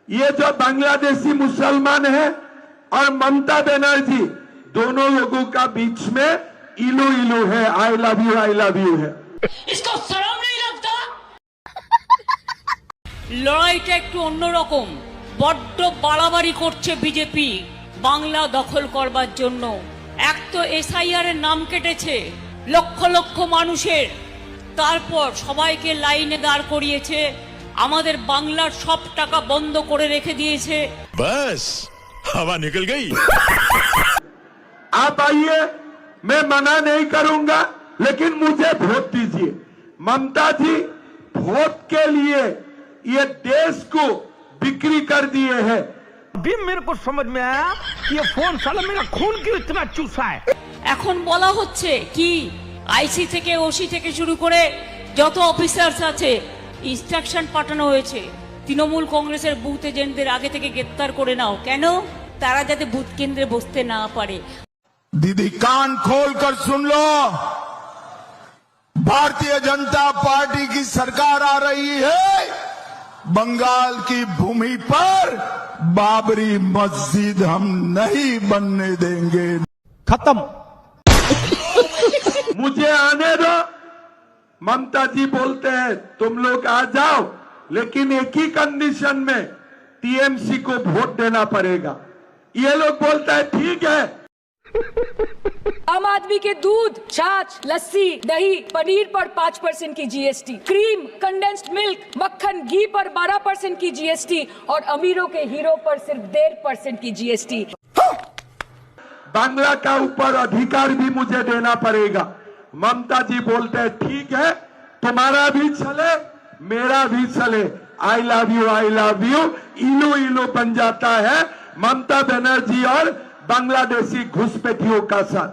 ये जो बांग्लादेशी मुसलमान है और ममता बनर्जी, दोनों लोगों का बीच में इलू इलू है, आई लव यू है। इसको शर्म नहीं लगता? লড়াইটা একটু অন্যরকম। বড্ড বাড়াবাড়ি করছে বিজেপি বাংলা দখল করবার জন্য। এক তো এসআইআর এর নাম কেটেছে লক্ষ লক্ষ মানুষের, তারপর সবাইকে লাইনে দাঁড় করিয়েছে, আমাদের বাংলার সব টাকা বন্ধ করে রেখে দিয়েছে। बस हवा निकल गई। आप आइए, मैं मना नहीं करूंगा, लेकिन मुझे वोट दीजिए। ममता जी वोट के लिए ये देश को बिक्री कर दिए हैं। अभी मेरे को समझ में आया कि ये फोन साला मेरा खून क्यों इतना चूसा है। এখন বলা হচ্ছে কি আইসি থেকে ওসি থেকে শুরু করে যত অফিসার্স আছে ইনস্ট্রাকশন পাঠানো হয়েছে তৃণমূল কংগ্রেসের বুথ এজেন্টদের আগে থেকে গ্রেফতার করে নাও। কেন? তারা যাতে বুথ কেন্দ্রে বসতে না পারে। दीदी कान खोल कर सुन लो, भारतीय जनता पार्टी की सरकार आ रही है। बंगाल की भूमि पर बाबरी मस्जिद हम नहीं बनने देंगे। खत्म। मुझे आने दो। ममता जी बोलते हैं तुम लोग आ जाओ, लेकिन एक ही कंडीशन में टीएमसी को वोट देना पड़ेगा। ये लोग बोलता है ठीक है। आम आदमी के दूध, छाछ, लस्सी, दही, पनीर पर 5% की जीएसटी, क्रीम, कंडेंस्ड मिल्क, मक्खन, घी पर 12% की जीएसटी और अमीरों के हीरो पर सिर्फ 1.5% की जीएसटी। बांग्ला का ऊपर अधिकार भी मुझे देना पड़ेगा। ममता जी बोलते हैं ठीक है, तुम्हारा भी चले मेरा भी चले, आई लव यू इलू इलू बन जाता है ममता बनर्जी और बांग्लादेशी घुसपैठियों का साथ।